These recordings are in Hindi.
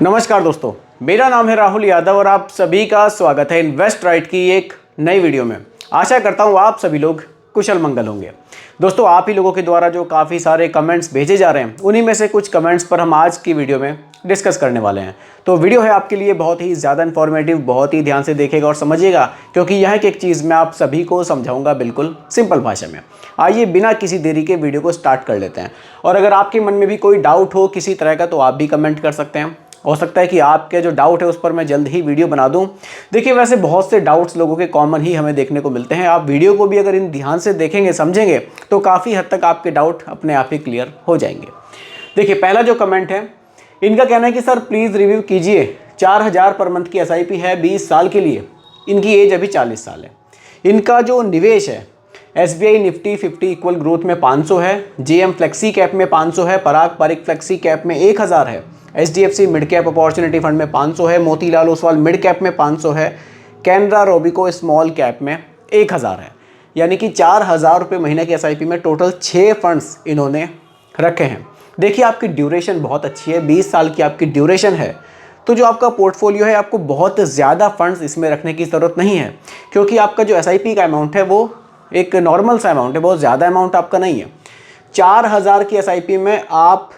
नमस्कार दोस्तों, मेरा नाम है राहुल यादव और आप सभी का स्वागत है इन्वेस्ट राइट की एक नई वीडियो में। आशा करता हूँ आप सभी लोग कुशल मंगल होंगे। दोस्तों, आप ही लोगों के द्वारा जो काफ़ी सारे कमेंट्स भेजे जा रहे हैं, उन्हीं में से कुछ कमेंट्स पर हम आज की वीडियो में डिस्कस करने वाले हैं। तो वीडियो है आपके लिए बहुत ही ज़्यादा इन्फॉर्मेटिव, बहुत ही ध्यान से देखिएगा और समझिएगा, क्योंकि यह एक चीज़ मैं आप सभी को समझाऊंगा बिल्कुल सिंपल भाषा में। आइए बिना किसी देरी के वीडियो को स्टार्ट कर लेते हैं। और अगर आपके मन में भी कोई डाउट हो किसी तरह का, तो आप भी कमेंट कर सकते हैं। हो सकता है कि आपके जो डाउट है उस पर मैं जल्द ही वीडियो बना दूं। देखिए, वैसे बहुत से डाउट्स लोगों के कॉमन ही हमें देखने को मिलते हैं। आप वीडियो को भी अगर इन ध्यान से देखेंगे, समझेंगे, तो काफ़ी हद तक आपके डाउट अपने आप ही क्लियर हो जाएंगे। देखिए, पहला जो कमेंट है, इनका कहना है कि सर प्लीज़ रिव्यू कीजिए, 4000 पर मंथ की SIP है 20 साल के लिए। इनकी एज अभी 40 साल है। इनका जो निवेश है SBI निफ्टी 50 इक्वल ग्रोथ में 500 है, JM फ्लेक्सी कैप में 500 है, पराग पारिक फ्लेक्सी कैप में 1000 है, HDFC mid cap opportunity fund में 500 है, मोतीलाल ओसवाल मिड कैप में 500 है, कैनरा रोबिको स्मॉल कैप में 1000 है। यानी कि 4000 रुपये महीने की SIP में टोटल 6 फंड्स इन्होंने रखे हैं। देखिए, आपकी ड्यूरेशन बहुत अच्छी है, 20 साल की आपकी ड्यूरेशन है। तो जो आपका पोर्टफोलियो है, आपको बहुत ज़्यादा फंड्स इसमें रखने की ज़रूरत नहीं है, क्योंकि आपका जो SIP का अमाउंट है वो एक नॉर्मल सा अमाउंट है, बहुत ज़्यादा अमाउंट आपका नहीं है। 4000 की SIP में आप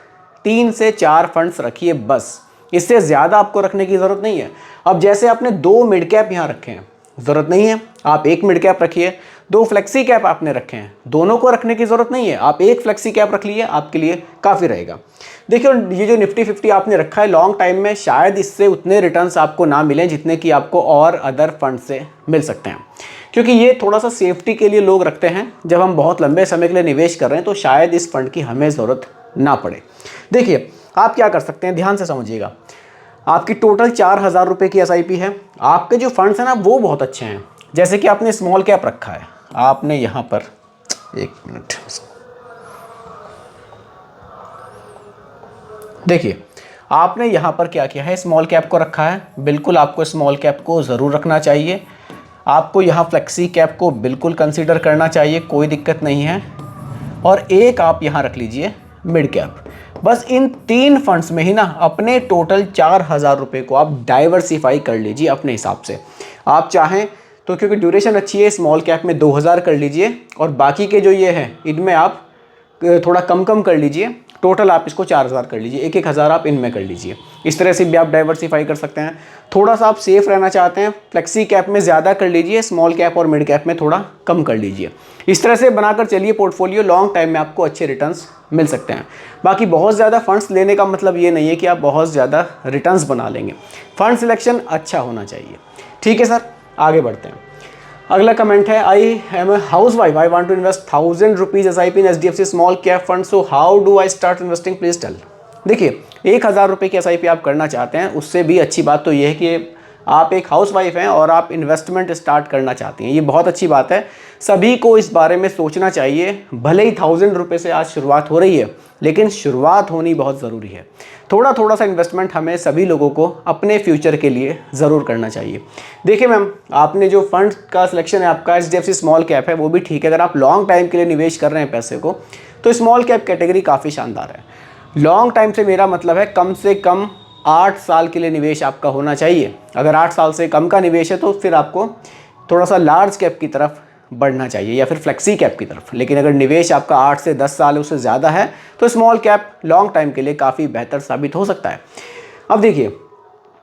3 से 4 फंड्स रखिए बस, इससे ज़्यादा आपको रखने की ज़रूरत नहीं है। अब जैसे आपने 2 मिड कैप यहाँ रखे हैं, ज़रूरत नहीं है आप 1 मिड कैप रखिए। 2 फ्लेक्सी कैप आपने रखे हैं, दोनों को रखने की ज़रूरत नहीं है, आप 1 फ्लेक्सी कैप रख लिए, आपके लिए काफ़ी रहेगा। देखिए, ये जो निफ्टी 50 आपने रखा है लॉन्ग टाइम में, शायद इससे उतने रिटर्न्स आपको ना मिलें जितने कि आपको और अदर फंड से मिल सकते हैं, क्योंकि ये थोड़ा सा सेफ्टी के लिए लोग रखते हैं। जब हम बहुत लंबे समय के लिए निवेश कर रहे हैं तो शायद इस फंड की हमें ज़रूरत ना पड़े। देखिए, आप क्या कर सकते हैं, ध्यान से समझिएगा। आपकी टोटल 4000 रुपये की SIP है। आपके जो फंड्स हैं ना, वो बहुत अच्छे हैं। जैसे कि आपने स्मॉल कैप रखा है, आपने यहाँ पर एक मिनट देखिए, आपने यहाँ पर क्या किया है, स्मॉल कैप को रखा है। बिल्कुल आपको स्मॉल कैप को ज़रूर रखना चाहिए। आपको यहाँ फ्लेक्सी कैप को बिल्कुल कंसीडर करना चाहिए, कोई दिक्कत नहीं है। और एक आप यहाँ रख लीजिए मिड कैप। बस इन 3 फंड्स में ही ना अपने टोटल 4000 रुपये को आप डाइवर्सिफाई कर लीजिए अपने हिसाब से। आप चाहें तो, क्योंकि ड्यूरेशन अच्छी है, स्मॉल कैप में 2000 कर लीजिए और बाकी के जो ये हैं इनमें आप थोड़ा कम कर लीजिए। टोटल आप इसको 4000 कर लीजिए, 1000 आप इनमें कर लीजिए। इस तरह से भी आप डाइवर्सिफाई कर सकते हैं। थोड़ा सा आप सेफ रहना चाहते हैं, फ्लेक्सी कैप में ज़्यादा कर लीजिए, स्मॉल कैप और मिड कैप में थोड़ा कम कर लीजिए। इस तरह से बनाकर चलिए पोर्टफोलियो, लॉन्ग टाइम में आपको अच्छे रिटर्न्स मिल सकते हैं। बाकी बहुत ज़्यादा फंड्स लेने का मतलब ये नहीं है कि आप बहुत ज़्यादा रिटर्न्स बना लेंगे। फंड सिलेक्शन अच्छा होना चाहिए। ठीक है सर, आगे बढ़ते हैं। अगला कमेंट है, I am a housewife, I want to invest 1000 rupees SIP in HDFC small cap fund, so how do I start investing, please tell. देखिए, 1000 रुपये की SIP आप करना चाहते हैं, उससे भी अच्छी बात तो ये है कि आप एक हाउस वाइफ हैं और आप इन्वेस्टमेंट स्टार्ट करना चाहती हैं। ये बहुत अच्छी बात है, सभी को इस बारे में सोचना चाहिए। भले ही 1000 रुपये से आज शुरुआत हो रही है, लेकिन शुरुआत होनी बहुत ज़रूरी है। थोड़ा सा इन्वेस्टमेंट हमें सभी लोगों को अपने फ्यूचर के लिए ज़रूर करना चाहिए। देखिए मैम, आपने जो फंड का सिलेक्शन है आपका HDFC स्मॉल कैप है, वो भी ठीक है। अगर आप लॉन्ग टाइम के लिए निवेश कर रहे हैं पैसे को, तो स्मॉल कैप कैटेगरी काफ़ी शानदार है। लॉन्ग टाइम से मेरा मतलब है कम से कम 8 साल के लिए निवेश आपका होना चाहिए। अगर 8 साल से कम का निवेश है तो फिर आपको थोड़ा सा लार्ज कैप की तरफ बढ़ना चाहिए या फिर फ्लेक्सी कैप की तरफ। लेकिन अगर निवेश आपका 8 से 10 साल उससे ज़्यादा है तो स्मॉल कैप लॉन्ग टाइम के लिए काफ़ी बेहतर साबित हो सकता है। अब देखिए,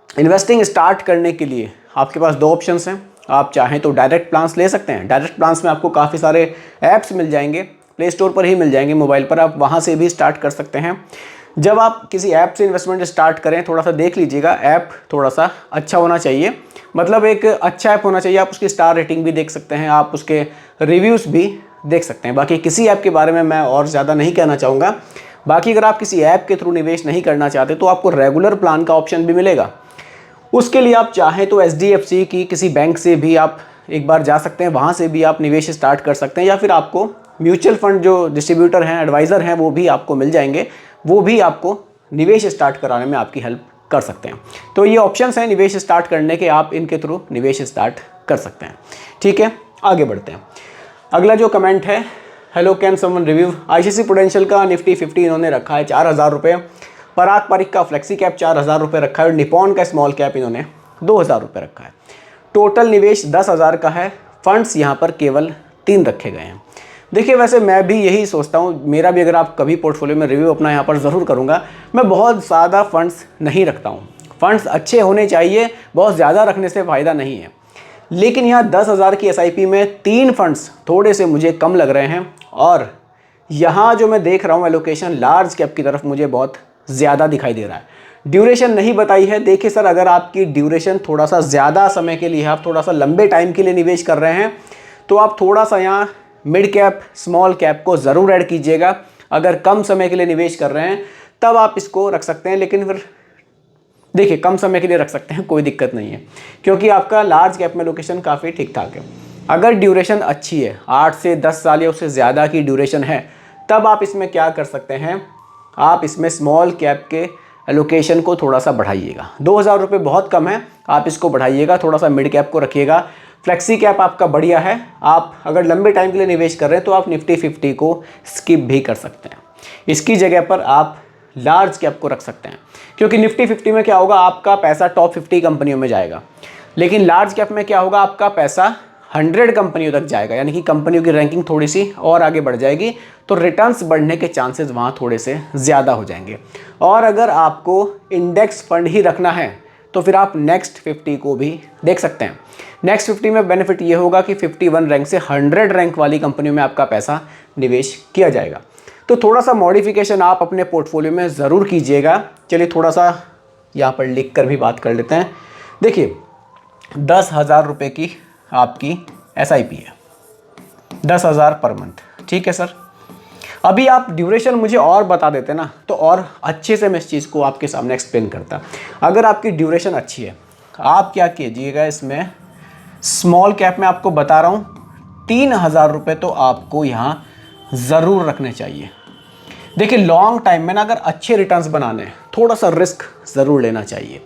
इन्वेस्टिंग स्टार्ट करने के लिए आपके पास 2 ऑप्शंस हैं। आप चाहें तो डायरेक्ट प्लान्स ले सकते हैं। डायरेक्ट प्लान्स में आपको काफ़ी सारे ऐप्स मिल जाएंगे, प्ले स्टोर पर ही मिल जाएंगे मोबाइल पर, आप वहाँ से भी स्टार्ट कर सकते हैं। जब आप किसी ऐप से इन्वेस्टमेंट स्टार्ट करें, थोड़ा सा देख लीजिएगा, ऐप थोड़ा सा अच्छा होना चाहिए, मतलब एक अच्छा ऐप होना चाहिए। आप उसकी स्टार रेटिंग भी देख सकते हैं, आप उसके रिव्यूज़ भी देख सकते हैं। बाकी किसी ऐप के बारे में मैं और ज़्यादा नहीं कहना चाहूँगा। बाकी अगर आप किसी ऐप के थ्रू निवेश नहीं करना चाहते तो आपको रेगुलर प्लान का ऑप्शन भी मिलेगा। उसके लिए आप चाहें तो HDFC की किसी बैंक से भी आप एक बार जा सकते हैं, वहाँ से भी आप निवेश स्टार्ट कर सकते हैं, या फिर आपको म्यूचुअल फंड जो डिस्ट्रीब्यूटर हैं, एडवाइज़र हैं, वो भी आपको मिल जाएंगे, वो भी आपको निवेश स्टार्ट कराने में आपकी हेल्प कर सकते हैं। तो ये ऑप्शंस हैं निवेश स्टार्ट करने के, आप इनके थ्रू निवेश स्टार्ट कर सकते हैं। ठीक है, आगे बढ़ते हैं। अगला जो कमेंट है, hello can someone review ICICI prudential का निफ्टी 50 इन्होंने रखा है 4000 रुपये। पराग पारिक का फ्लेक्सी कैप 4,000 रुपये रखा है और निपॉन का स्मॉल कैप इन्होंने 2,000 रुपये रखा है। टोटल निवेश 10,000 का है। फंड्स यहाँ पर केवल 3 रखे गए हैं। देखिए वैसे मैं भी यही सोचता हूँ, मेरा भी अगर आप कभी पोर्टफोलियो में रिव्यू अपना यहाँ पर ज़रूर करूँगा, मैं बहुत ज़्यादा फंड्स नहीं रखता हूँ। फंड्स अच्छे होने चाहिए, बहुत ज़्यादा रखने से फ़ायदा नहीं है। लेकिन यहाँ 10,000 की SIP में 3 फंड्स थोड़े से मुझे कम लग रहे हैं और यहाँ जो मैं देख रहा हूँ एलोकेशन लार्ज कैप की तरफ मुझे बहुत ज़्यादा दिखाई दे रहा है। ड्यूरेशन नहीं बताई है। देखिए सर, अगर आपकी ड्यूरेशन थोड़ा सा ज़्यादा समय के लिए है, आप थोड़ा सा लंबे टाइम के लिए निवेश कर रहे हैं, तो आप थोड़ा सा यहाँ मिड कैप स्मॉल कैप को ज़रूर ऐड कीजिएगा। अगर कम समय के लिए निवेश कर रहे हैं तब आप इसको रख सकते हैं, लेकिन फिर देखिए कम समय के लिए रख सकते हैं, कोई दिक्कत नहीं है, क्योंकि आपका लार्ज कैप में लोकेशन काफ़ी ठीक ठाक है। अगर ड्यूरेशन अच्छी है, 8 से 10 साल या उससे ज़्यादा की ड्यूरेशन है, तब आप इसमें क्या कर सकते हैं, आप इसमें स्मॉल कैप के एलोकेशन को थोड़ा सा बढ़ाइएगा। 2,000 रुपये बहुत कम है, आप इसको बढ़ाइएगा, थोड़ा सा मिड कैप को रखिएगा। फ्लेक्सी कैप आपका बढ़िया है। आप अगर लंबे टाइम के लिए निवेश कर रहे हैं तो आप निफ्टी 50 को स्किप भी कर सकते हैं। इसकी जगह पर आप लार्ज कैप को रख सकते हैं, क्योंकि निफ्टी 50 में क्या होगा, आपका पैसा टॉप 50 कंपनियों में जाएगा, लेकिन लार्ज कैप में क्या होगा, आपका पैसा 100 कंपनियों तक जाएगा, यानी कि कंपनियों की रैंकिंग थोड़ी सी और आगे बढ़ जाएगी, तो रिटर्न्स बढ़ने के चांसेस वहाँ थोड़े से ज़्यादा हो जाएंगे। और अगर आपको इंडेक्स फंड ही रखना है तो फिर आप नेक्स्ट 50 को भी देख सकते हैं। नेक्स्ट 50 में बेनिफिट ये होगा कि 51 रैंक से 100 रैंक वाली कंपनियों में आपका पैसा निवेश किया जाएगा। तो थोड़ा सा मॉडिफिकेशन आप अपने पोर्टफोलियो में ज़रूर कीजिएगा। चलिए थोड़ा सा यहाँ पर लिख कर भी बात कर लेते हैं। देखिए 10,000 रुपये की आपकी SIP है, 10,000 पर मंथ, ठीक है सर। अभी आप ड्यूरेशन मुझे और बता देते ना तो और अच्छे से मैं इस चीज़ को आपके सामने एक्सप्लेन करता। अगर आपकी ड्यूरेशन अच्छी है, आप क्या कीजिएगा, इसमें स्मॉल कैप में आपको बता रहा हूँ 3,000 रुपये तो आपको यहाँ ज़रूर रखने चाहिए। देखिए लॉन्ग टाइम में ना अगर अच्छे रिटर्न्स बनाने हैं, थोड़ा सा रिस्क ज़रूर लेना चाहिए।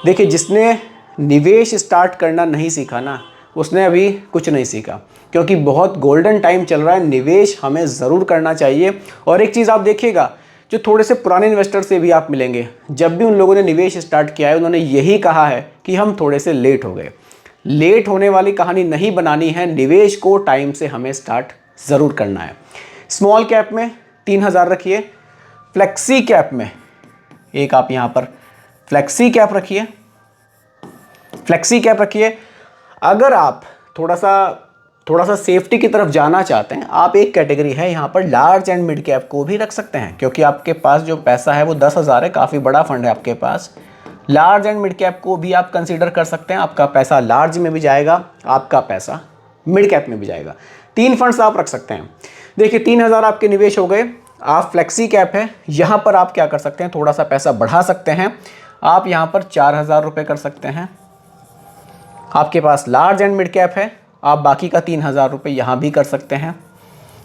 देखिए जिसने निवेश स्टार्ट करना नहीं सीखा ना, उसने अभी कुछ नहीं सीखा, क्योंकि बहुत गोल्डन टाइम चल रहा है। निवेश हमें ज़रूर करना चाहिए। और एक चीज़ आप देखिएगा, जो थोड़े से पुराने इन्वेस्टर से भी आप मिलेंगे, जब भी उन लोगों ने निवेश स्टार्ट किया है उन्होंने यही कहा है कि हम थोड़े से लेट हो गए। लेट होने वाली कहानी नहीं बनानी है, निवेश को टाइम से हमें स्टार्ट ज़रूर करना है। स्मॉल कैप में 3,000 रखिए, फ्लेक्सी कैप में एक आप यहाँ पर फ्लेक्सी कैप रखिए, फ्लेक्सी कैप रखिए। अगर आप थोड़ा सा सेफ्टी की तरफ जाना चाहते हैं, आप एक कैटेगरी है यहाँ पर लार्ज एंड मिड कैप को भी रख सकते हैं, क्योंकि आपके पास जो पैसा है वो 10,000 है, काफ़ी बड़ा फंड है आपके पास। लार्ज एंड मिड कैप को भी आप कंसीडर कर सकते हैं। आपका पैसा लार्ज में भी जाएगा, आपका पैसा मिड कैप में भी जाएगा। 3 फंड्स आप रख सकते हैं। देखिए 3,000 आपके निवेश हो गए। आप फ्लेक्सी कैप है, यहाँ पर आप क्या कर सकते हैं, थोड़ा सा पैसा बढ़ा सकते हैं। आप यहाँ पर 4,000 रुपये कर सकते हैं। आपके पास लार्ज एंड मिड कैप है, आप बाकी का 3,000 रुपये यहाँ भी कर सकते हैं।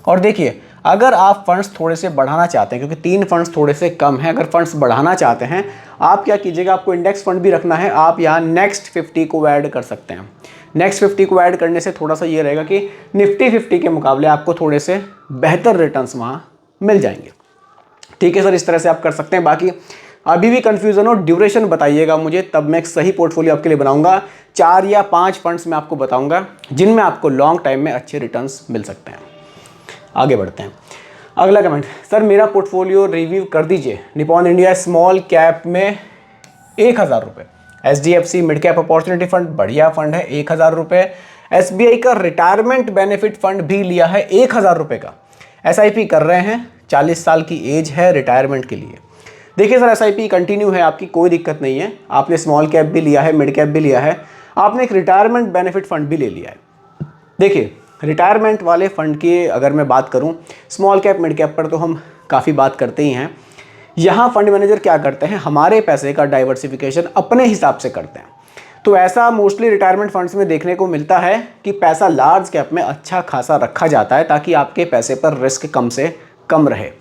और देखिए अगर आप फंड्स थोड़े से बढ़ाना चाहते हैं, क्योंकि 3 फंड्स थोड़े से कम हैं, अगर फंड्स बढ़ाना चाहते हैं आप क्या कीजिएगा, आपको इंडेक्स फंड भी रखना है, आप यहाँ नेक्स्ट 50 को ऐड कर सकते हैं। नेक्स्ट 50 को ऐड करने से थोड़ा सा ये रहेगा कि निफ्टी 50 के मुकाबले आपको थोड़े से बेहतर रिटर्न्स वहाँ मिल जाएंगे। ठीक है सर, इस तरह से आप कर सकते हैं। बाकी अभी भी कन्फ्यूज़न हो, ड्यूरेशन बताइएगा मुझे, तब मैं एक सही पोर्टफोलियो आपके लिए बनाऊंगा। 4 या 5 फंड्स मैं आपको बताऊंगा जिनमें आपको लॉन्ग टाइम में अच्छे रिटर्न्स मिल सकते हैं। आगे बढ़ते हैं। अगला कमेंट, सर मेरा पोर्टफोलियो रिव्यू कर दीजिए। निपॉन इंडिया स्मॉल कैप में 1,000 रुपये, HDFC mid cap opportunity fund बढ़िया फंड है 1,000 रुपये, SBI का रिटायरमेंट बेनिफिट फंड भी लिया है 1,000 रुपये का, SIP कर रहे हैं, 40 साल की एज है रिटायरमेंट के लिए। देखिए सर SIP कंटिन्यू है आपकी, कोई दिक्कत नहीं है। आपने स्मॉल कैप भी लिया है, मिड कैप भी लिया है, आपने एक रिटायरमेंट बेनिफिट फंड भी ले लिया है। देखिए रिटायरमेंट वाले फंड की अगर मैं बात करूं, स्मॉल कैप मिड कैप पर तो हम काफ़ी बात करते ही हैं। यहाँ फंड मैनेजर क्या करते हैं, हमारे पैसे का डाइवर्सिफिकेशन अपने हिसाब से करते हैं। तो ऐसा मोस्टली रिटायरमेंट फंड्स में देखने को मिलता है कि पैसा लार्ज कैप में अच्छा खासा रखा जाता है, ताकि आपके पैसे पर रिस्क कम से कम रहे।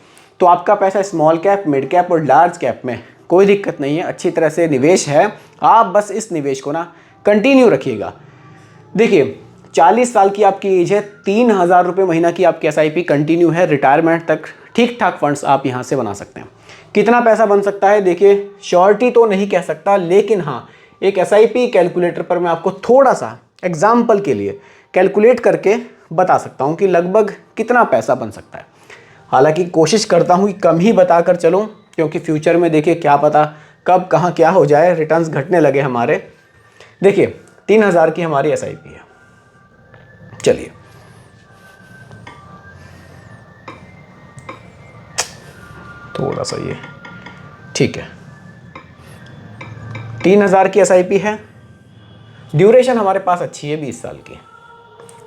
तो आपका पैसा स्मॉल कैप, मिड कैप और लार्ज कैप में कोई दिक्कत नहीं है, अच्छी तरह से निवेश है। आप बस इस निवेश को ना कंटिन्यू रखिएगा। देखिए 40 साल की आपकी एज है, 3,000 रुपये महीना की आपकी SIP कंटिन्यू है, रिटायरमेंट तक ठीक ठाक फंड्स आप यहाँ से बना सकते हैं। कितना पैसा बन सकता है, देखिए श्योरिटी तो नहीं कह सकता, लेकिन हाँ एक एसआईपी कैलकुलेटर पर मैं आपको थोड़ा सा एग्जाम्पल के लिए कैलकुलेट करके बता सकता हूँ कि लगभग कितना पैसा बन सकता है। हालांकि कोशिश करता हूँ कि कम ही बताकर चलूँ, क्योंकि फ्यूचर में देखिए क्या पता कब कहाँ क्या हो जाए, रिटर्न्स घटने लगे हमारे। देखिए 3000 की हमारी एसआईपी है। चलिए थोड़ा सा ये ठीक है, 3000 की एसआईपी है। ड्यूरेशन हमारे पास अच्छी है 20 साल की।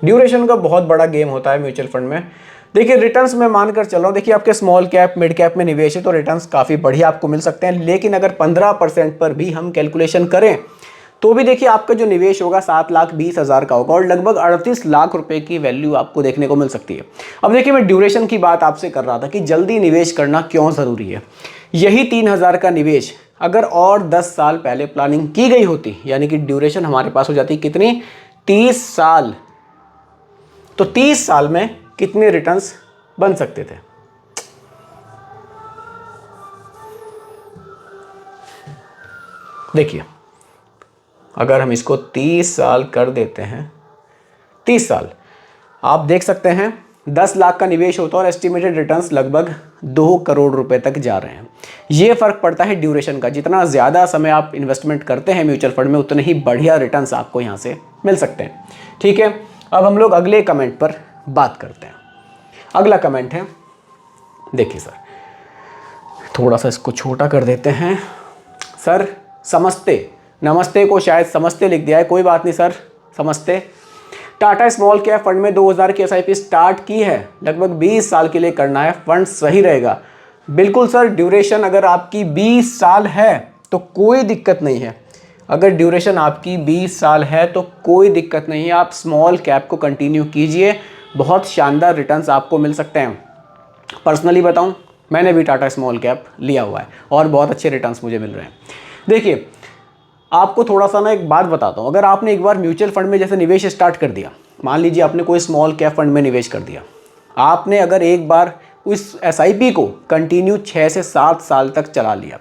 ड्यूरेशन का बहुत बड़ा गेम होता है म्यूचुअल फंड में। देखिए रिटर्न्स में मानकर चल रहा हूँ, देखिए आपके स्मॉल कैप मिड कैप में निवेश है तो रिटर्न्स काफ़ी बढ़िया आपको मिल सकते हैं। लेकिन अगर 15% पर भी हम कैलकुलेशन करें तो भी देखिए आपका जो निवेश होगा 7,20,000 का होगा और लगभग 38 लाख रुपए की वैल्यू आपको देखने को मिल सकती है। अब देखिए मैं ड्यूरेशन की बात आपसे कर रहा था कि जल्दी निवेश करना क्यों ज़रूरी है। यही 3000 का निवेश अगर और 10 साल पहले प्लानिंग की गई होती, यानी कि ड्यूरेशन हमारे पास हो जाती कितनी, 30 साल, तो 30 साल में कितने रिटर्न्स बन सकते थे। देखिए अगर हम इसको 30 साल कर देते हैं, 30 साल आप देख सकते हैं 10 लाख का निवेश होता है और एस्टिमेटेड रिटर्न्स लगभग 2 करोड़ रुपए तक जा रहे हैं। ये फ़र्क पड़ता है ड्यूरेशन का। जितना ज़्यादा समय आप इन्वेस्टमेंट करते हैं म्यूचुअल फंड में उतने ही बढ़िया रिटर्न्स आपको यहाँ से मिल सकते हैं। ठीक है, अब हम लोग अगले कमेंट पर बात करते हैं। अगला कमेंट है, देखिए सर थोड़ा सा इसको छोटा कर देते हैं। सर समस्ते, नमस्ते को शायद समस्ते लिख दिया है, कोई बात नहीं सर, समस्ते। टाटा स्मॉल कैप फंड में 2000 की एसआईपी स्टार्ट की है, लगभग 20 साल के लिए करना है, फंड सही रहेगा। बिल्कुल सर, ड्यूरेशन अगर आपकी 20 साल है तो कोई दिक्कत नहीं है। अगर ड्यूरेशन आपकी 20 साल है तो कोई दिक्कत नहीं है, आप स्मॉल कैप को कंटिन्यू कीजिए, बहुत शानदार रिटर्न्स आपको मिल सकते हैं। पर्सनली बताऊं, मैंने भी टाटा स्मॉल कैप लिया हुआ है और बहुत अच्छे रिटर्न्स मुझे मिल रहे हैं। देखिए आपको थोड़ा सा ना एक बात बताता हूँ, अगर आपने एक बार म्यूचुअल फंड में जैसे निवेश स्टार्ट कर दिया, मान लीजिए आपने कोई स्मॉल कैप फंड में निवेश कर दिया, आपने अगर एक बार उस एसआईपी को कंटिन्यू 6 से 7 साल तक चला लिया,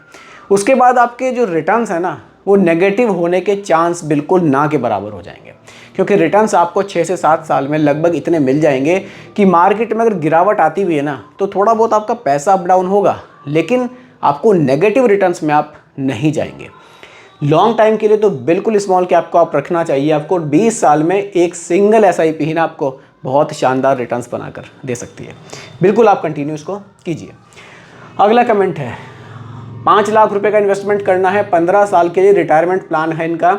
उसके बाद आपके जो रिटर्न्स है ना वो नेगेटिव होने के चांस बिल्कुल ना के बराबर हो जाएंगे। क्योंकि रिटर्न्स आपको 6 से 7 साल में लगभग इतने मिल जाएंगे कि मार्केट में अगर गिरावट आती भी है ना तो थोड़ा बहुत आपका पैसा अप डाउन होगा, लेकिन आपको नेगेटिव रिटर्न्स में आप नहीं जाएंगे। लॉन्ग टाइम के लिए तो बिल्कुल स्मॉल कैप को आप रखना चाहिए। आपको 20 साल में एक सिंगल एसआईपी ही ना आपको बहुत शानदार रिटर्न्स बनाकर दे सकती है। बिल्कुल आप कंटिन्यू इसको कीजिए। अगला कमेंट है, 5 लाख रुपए का इन्वेस्टमेंट करना है, 15 साल के लिए रिटायरमेंट प्लान है इनका।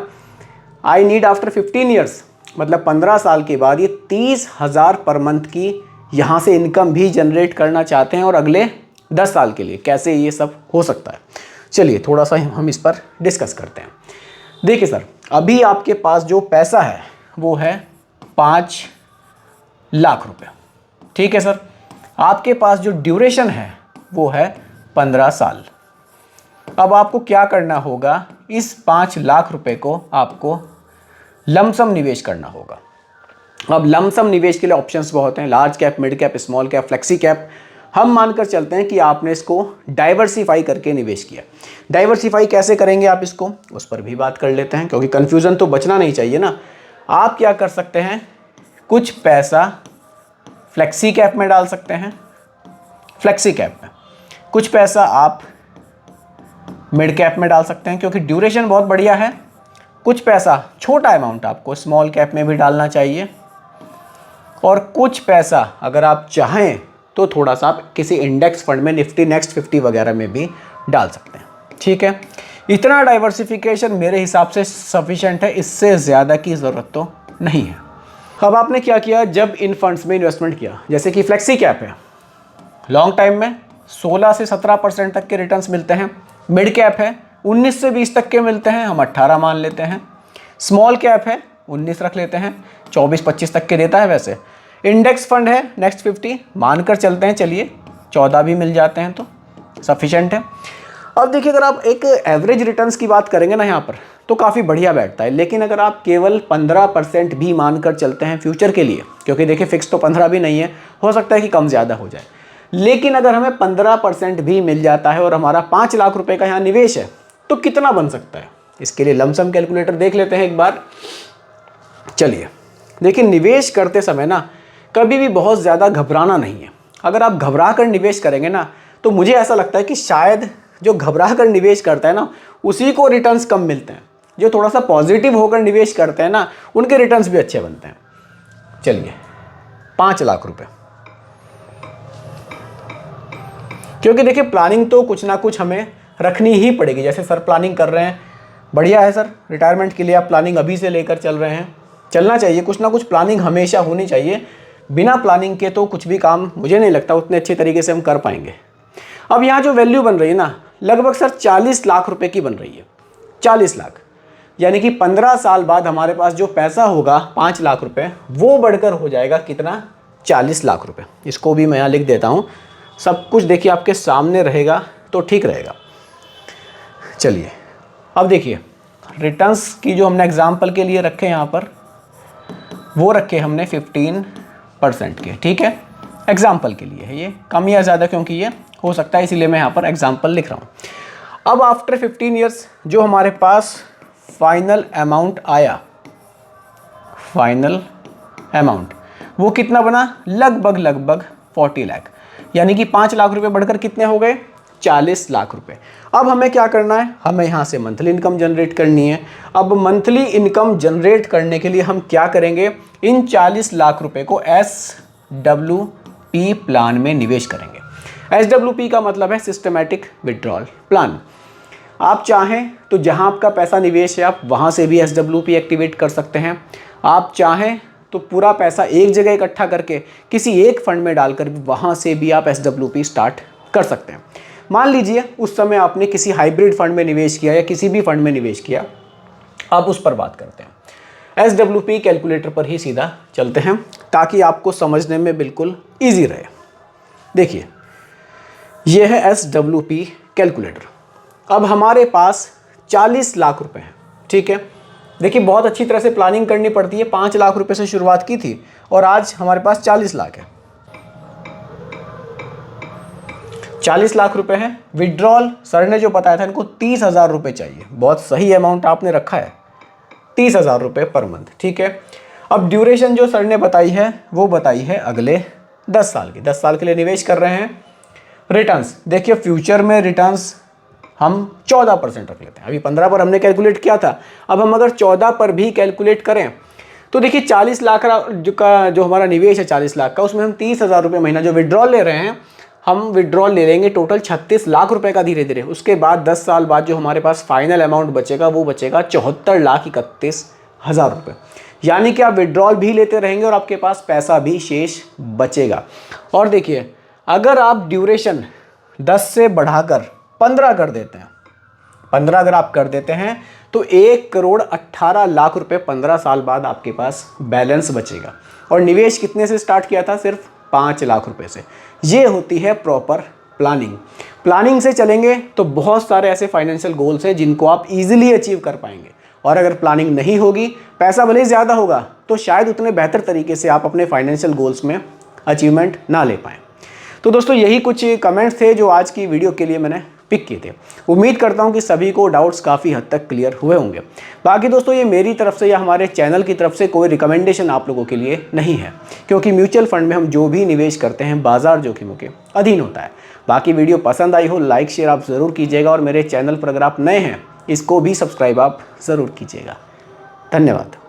आई नीड आफ्टर 15 ईयर्स, मतलब 15 साल के बाद ये 30,000 पर मंथ की यहाँ से इनकम भी जनरेट करना चाहते हैं और अगले 10 साल के लिए कैसे ये सब हो सकता है। चलिए थोड़ा सा हम इस पर डिस्कस करते हैं। देखिए सर, अभी आपके पास जो पैसा है वो है 5 लाख रुपए, ठीक है सर। आपके पास जो ड्यूरेशन है वो है 15 साल। अब आपको क्या करना होगा, इस 5 लाख रुपए को आपको लमसम निवेश करना होगा। अब लमसम निवेश के लिए ऑप्शंस बहुत हैं, large cap, mid cap, small cap, flexi cap. हम मानकर चलते हैं कि आपने इसको डाइवर्सिफाई करके निवेश किया। डाइवर्सिफाई कैसे करेंगे आप इसको, उस पर भी बात कर लेते हैं, क्योंकि कन्फ्यूज़न तो बचना नहीं चाहिए ना। आप क्या कर सकते हैं, कुछ पैसा फ्लेक्सी कैप में डाल सकते हैं, फ्लेक्सी कैप में कुछ पैसा आप मिड कैप में डाल सकते हैं, क्योंकि ड्यूरेशन बहुत बढ़िया है। कुछ पैसा, छोटा अमाउंट आपको स्मॉल कैप में भी डालना चाहिए, और कुछ पैसा अगर आप चाहें तो थोड़ा सा आप किसी इंडेक्स फंड में निफ्टी नेक्स्ट 50 वगैरह में भी डाल सकते हैं, ठीक है। इतना डाइवर्सिफिकेशन मेरे हिसाब से सफिशिएंट है, इससे ज़्यादा की ज़रूरत तो नहीं है। अब आपने क्या किया, जब इन फंड्स में इन्वेस्टमेंट किया, जैसे कि फ्लेक्सी कैप है, लॉन्ग टाइम में 16 से 17% तक के रिटर्न्स मिलते हैं। मिड कैप है 19 से 20 तक के मिलते हैं, हम 18 मान लेते हैं। स्मॉल कैप है 19 रख लेते हैं, 24-25 तक के देता है। वैसे इंडेक्स फंड है नेक्स्ट 50 मानकर चलते हैं, चलिए 14 भी मिल जाते हैं तो सफिशिएंट है। अब देखिए, अगर आप एक एवरेज रिटर्न्स की बात करेंगे ना यहाँ पर तो काफ़ी बढ़िया बैठता है। लेकिन अगर आप केवल 15% भी मानकर चलते हैं फ्यूचर के लिए, क्योंकि देखिए फिक्स तो 15 भी नहीं है, हो सकता है कि कम ज़्यादा हो जाए, लेकिन अगर हमें 15% भी मिल जाता है और हमारा 5 लाख रुपए का यहाँ निवेश है तो कितना बन सकता है? इसके लिए लमसम कैलकुलेटर देख लेते हैं एक बार। चलिए देखिए, निवेश करते समय ना कभी भी बहुत ज़्यादा घबराना नहीं है। अगर आप घबरा कर निवेश करेंगे ना तो मुझे ऐसा लगता है कि शायद जो घबरा कर निवेश करता है ना उसी को रिटर्न्स कम मिलते हैं। जो थोड़ा सा पॉजिटिव होकर निवेश करते हैं ना उनके रिटर्न्स भी अच्छे बनते हैं। चलिए 5 लाख रुपए, क्योंकि देखिए प्लानिंग तो कुछ ना कुछ हमें रखनी ही पड़ेगी। जैसे सर प्लानिंग कर रहे हैं, बढ़िया है सर, रिटायरमेंट के लिए आप प्लानिंग अभी से लेकर चल रहे हैं, चलना चाहिए। कुछ ना कुछ प्लानिंग हमेशा होनी चाहिए। बिना प्लानिंग के तो कुछ भी काम मुझे नहीं लगता उतने अच्छे तरीके से हम कर पाएंगे। अब यहाँ जो वैल्यू बन रही है ना लगभग सर 40 लाख रुपए की बन रही है। 40 लाख यानी कि 15 साल बाद हमारे पास जो पैसा होगा 5 लाख रुपए वो बढ़कर हो जाएगा कितना? 40 लाख रुपए। इसको भी मैं यहाँ लिख देता हूँ, सब कुछ देखिए आपके सामने रहेगा तो ठीक रहेगा। चलिए अब देखिए रिटर्न्स की जो हमने एग्जाम्पल के लिए रखे यहाँ पर वो रखे हमने 15% के, ठीक है, एग्जाम्पल के लिए है। ये कम या ज़्यादा क्योंकि ये हो सकता है इसीलिए मैं यहाँ पर एग्जाम्पल लिख रहा हूँ। अब आफ्टर 15 ईयर्स जो हमारे पास फाइनल अमाउंट आया, फाइनल अमाउंट वो कितना बना? लगभग 40 लाख, यानी कि 5 लाख रुपए बढ़कर कितने हो गए? 40 लाख रुपए। अब हमें क्या करना है? हमें यहाँ से मंथली इनकम जनरेट करनी है। अब मंथली इनकम जनरेट करने के लिए हम क्या करेंगे? इन 40 लाख रुपए को SWP प्लान में निवेश करेंगे। SWP का मतलब है सिस्टमैटिक विड्रॉल प्लान। आप चाहें तो जहां आपका पैसा निवेश है आप वहां से भी SWP एक्टिवेट कर सकते हैं। आप चाहें तो पूरा पैसा एक जगह इकट्ठा करके किसी एक फंड में डालकर वहां से भी आप SWP स्टार्ट कर सकते हैं। मान लीजिए उस समय आपने किसी हाइब्रिड फंड में निवेश किया या किसी भी फंड में निवेश किया, आप उस पर बात करते हैं। SWP कैलकुलेटर पर ही सीधा चलते हैं ताकि आपको समझने में बिल्कुल ईजी रहे। देखिए यह है SWP कैलकुलेटर। अब हमारे पास 40 लाख रुपए हैं, ठीक है। देखिए बहुत अच्छी तरह से प्लानिंग करनी पड़ती है। 5 लाख रुपए से शुरुआत की थी और आज हमारे पास 40 लाख है। 40 लाख रुपए है। विड्रॉल सर ने जो बताया था इनको 30,000 रुपये चाहिए। बहुत सही अमाउंट आपने रखा है, 30,000 रुपये पर मंथ, ठीक है। अब ड्यूरेशन जो सर ने बताई है वो बताई है अगले 10 साल की। 10 साल के लिए निवेश कर रहे हैं। रिटर्न्स देखिए फ्यूचर में रिटर्न्स हम 14% रख लेते हैं। अभी 15 पर हमने कैलकुलेट किया था, अब हम अगर 14 पर भी कैलकुलेट करें तो देखिए 40 लाख का जो हमारा निवेश है 40 लाख का, उसमें हम 30,000 रुपये महीना जो विड्रॉल ले रहे हैं, हम विड्रॉल ले लेंगे टोटल 36 लाख रुपए का धीरे धीरे। उसके बाद 10 साल बाद जो हमारे पास फाइनल अमाउंट बचेगा वो बचेगा 74,31,000 रुपये। यानी कि आप विड्रॉल भी लेते रहेंगे और आपके पास पैसा भी शेष बचेगा। और देखिए अगर आप ड्यूरेशन 10 से बढ़ाकर 15 कर देते हैं, 15 अगर आप कर देते हैं तो 1,18,00,000 रुपए 15 साल बाद आपके पास बैलेंस बचेगा। और निवेश कितने से स्टार्ट किया था? सिर्फ 5 लाख रुपए से। ये होती है प्रॉपर प्लानिंग। प्लानिंग से चलेंगे तो बहुत सारे ऐसे फाइनेंशियल गोल्स हैं जिनको आप इजीली अचीव कर पाएंगे। और अगर प्लानिंग नहीं होगी, पैसा भले ही ज़्यादा होगा तो शायद उतने बेहतर तरीके से आप अपने फाइनेंशियल गोल्स में अचीवमेंट ना ले पाएँ। तो दोस्तों यही कुछ कमेंट्स थे जो आज की वीडियो के लिए मैंने पिक किए थे। उम्मीद करता हूं कि सभी को डाउट्स काफ़ी हद तक क्लियर हुए होंगे। बाकी दोस्तों ये मेरी तरफ से या हमारे चैनल की तरफ से कोई रिकमेंडेशन आप लोगों के लिए नहीं है, क्योंकि म्यूचुअल फंड में हम जो भी निवेश करते हैं बाजार जोखिमों के अधीन होता है। बाकी वीडियो पसंद आई हो लाइक शेयर आप ज़रूर कीजिएगा और मेरे चैनल पर अगर आप नए हैं इसको भी सब्सक्राइब आप ज़रूर कीजिएगा। धन्यवाद।